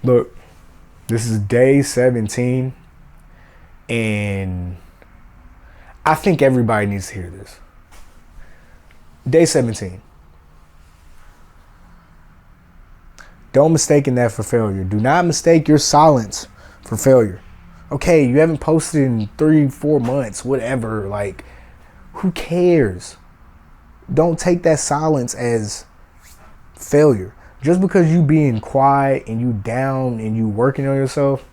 Look, this is day 17, and I think everybody needs to hear this. Day 17. Don't mistake that for failure. Do not mistake your silence for failure. Okay, you haven't posted in 3-4 months, whatever. Like, who cares? Don't take that silence as failure. Just because you being quiet and you down and you working on yourself,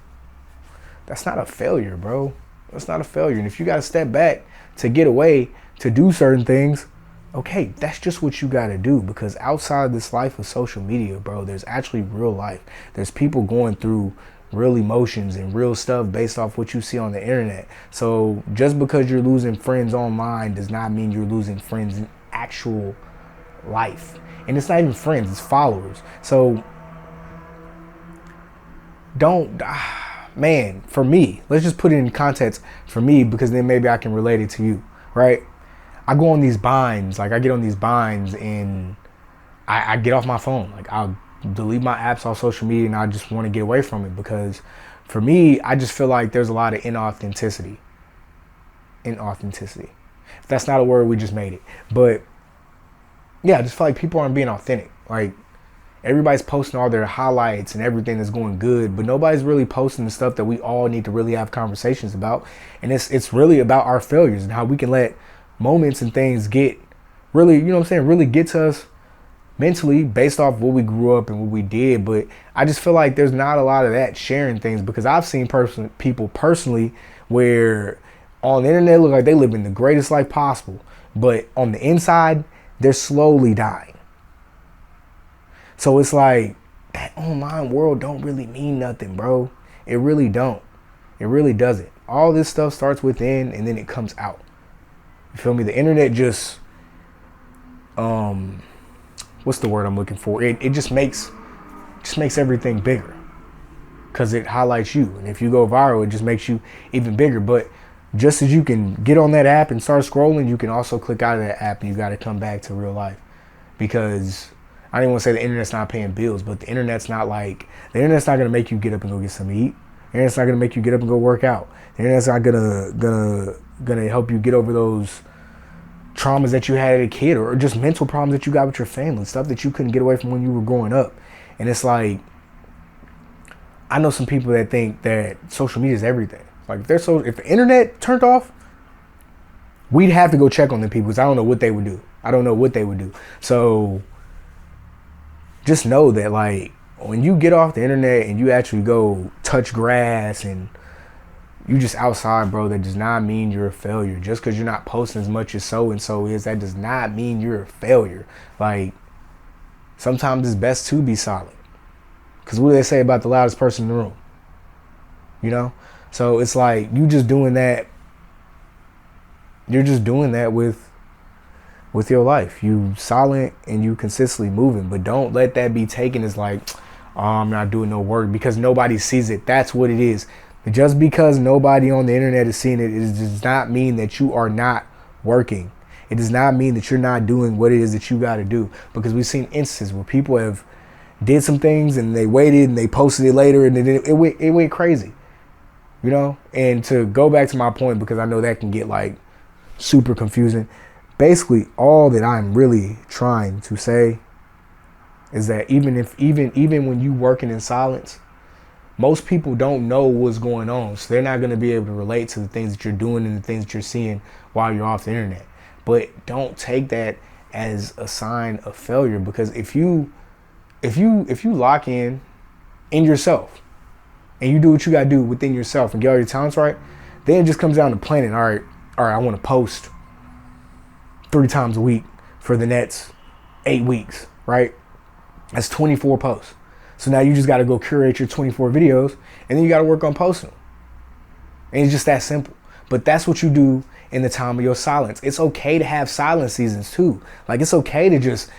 that's not a failure, bro. That's not a failure. And if you got to step back to get away to do certain things, okay, that's just what you got to do. Because outside of this life of social media, bro, there's actually real life. There's people going through real emotions and real stuff based off what you see on the internet. So just because you're losing friends online does not mean you're losing friends in actual life. And it's not even friends, it's followers. So don't, man, for me, let's just put it in context for me, because then maybe I can relate it to you, right? I go on these binds, like I get on these binds and I get off my phone. Like I'll delete my apps off social media and I just want to get away from it, because for me, I just feel like there's a lot of inauthenticity. If that's not a word, we just made it. But yeah, I just feel like people aren't being authentic. Like everybody's posting all their highlights and everything that's going good, but nobody's really posting the stuff that we all need to really have conversations about. And it's really about our failures and how we can let moments and things get really, you know what I'm saying, really get to us mentally based off what we grew up and what we did. But I just feel like there's not a lot of that sharing things, because I've seen people personally where on the internet look like they live in the greatest life possible, but on the inside they're slowly dying. So it's like that online world don't really mean nothing, bro. It really don't. It really doesn't. All this stuff starts within and then it comes out. You feel me? The internet just what's the word I'm looking for? It just makes everything bigger, because it highlights you. And if you go viral, it just makes you even bigger. But just as you can get on that app and start scrolling, you can also click out of that app and you got to come back to real life. Because I didn't want to say the internet's not paying bills, but the internet's not going to make you get up and go get something to eat. The internet's not going to make you get up and go work out. The internet's not gonna help you get over those traumas that you had as a kid, or just mental problems that you got with your family, stuff that you couldn't get away from when you were growing up. And it's like, I know some people that think that social media is everything. Like if the internet turned off, we'd have to go check on the people, because I don't know what they would do. So just know that, like, when you get off the internet and you actually go touch grass and you just outside, bro, that does not mean you're a failure. Just because you're not posting as much as so-and-so is, that does not mean you're a failure. Like, sometimes it's best to be silent. Because what do they say about the loudest person in the room? You know? So it's like, you're just doing that with your life. You silent and you consistently moving. But don't let that be taken as like, oh, I'm not doing no work, because nobody sees it. That's what it is. Just because nobody on the internet is seeing it, it does not mean that you are not working. It does not mean that you're not doing what it is that you got to do. Because we've seen instances where people have did some things and they waited and they posted it later, and it went crazy, you know? And to go back to my point, because I know that can get like super confusing. Basically, all that I'm really trying to say is that even when you working in silence, most people don't know what's going on. So they're not going to be able to relate to the things that you're doing and the things that you're seeing while you're off the internet. But don't take that as a sign of failure, because if you lock in yourself and you do what you got to do within yourself and get all your talents right, then it just comes down to planning. All right, I want to post 3 times a week for the next 8 weeks, right? That's 24 posts. So now you just got to go curate your 24 videos, and then you got to work on posting them. And it's just that simple. But that's what you do in the time of your silence. It's okay to have silent seasons too. Like, it's okay to just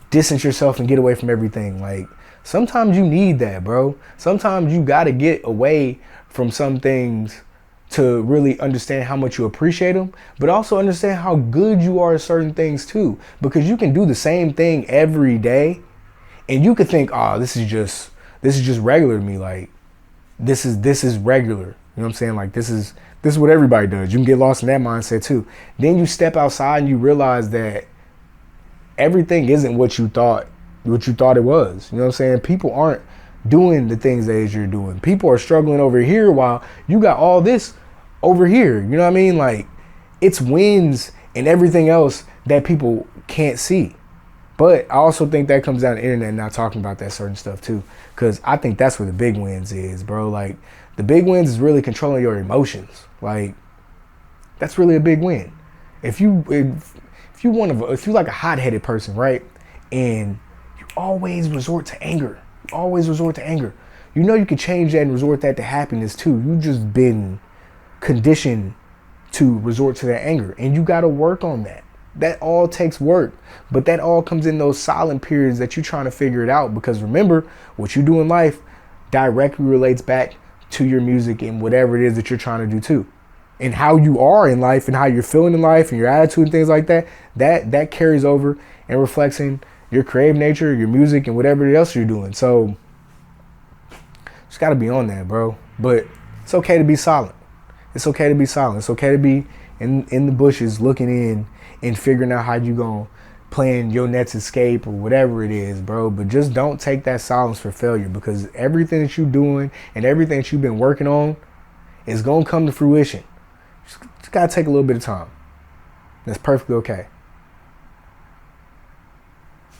distance yourself and get away from everything. Like, sometimes you need that, bro. Sometimes you got to get away from some things to really understand how much you appreciate them, but also understand how good you are at certain things too. Because you can do the same thing every day, and you could think, oh, this is just This is just regular to me. Like, this is regular. You know what I'm saying? Like, this is what everybody does. You can get lost in that mindset too. Then you step outside and you realize that everything isn't what you thought it was. You know what I'm saying? People aren't doing the things that you're doing. People are struggling over here while you got all this over here. You know what I mean? Like, it's wins and everything else that people can't see. But I also think that comes down to the internet not talking about that certain stuff too. Because I think that's where the big wins is, bro. Like, the big wins is really controlling your emotions. Like, that's really a big win. If you like a hot-headed person, right? And you always resort to anger. You know you can change that and resort that to happiness too. You just been conditioned to resort to that anger. And you got to work on that. That all takes work. But that all comes in those silent periods that you're trying to figure it out. Because remember, what you do in life directly relates back to your music and whatever it is that you're trying to do too. And how you are in life and how you're feeling in life and your attitude and things like that, that carries over and reflects in your creative nature, your music, and whatever else you're doing. So just got to be on that, bro. But it's okay to be silent. It's okay to be silent. It's okay to be in the bushes looking in and figuring out how you gonna plan your next escape or whatever it is, bro. But just don't take that silence for failure, because everything that you're doing and everything that you've been working on is gonna come to fruition. Just gotta take a little bit of time. That's perfectly okay.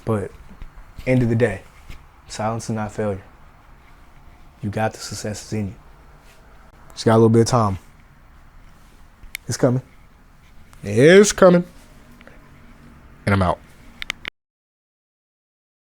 But end of the day, silence is not failure. You got the successes in you. Just got a little bit of time. It's coming. It's coming. And I'm out.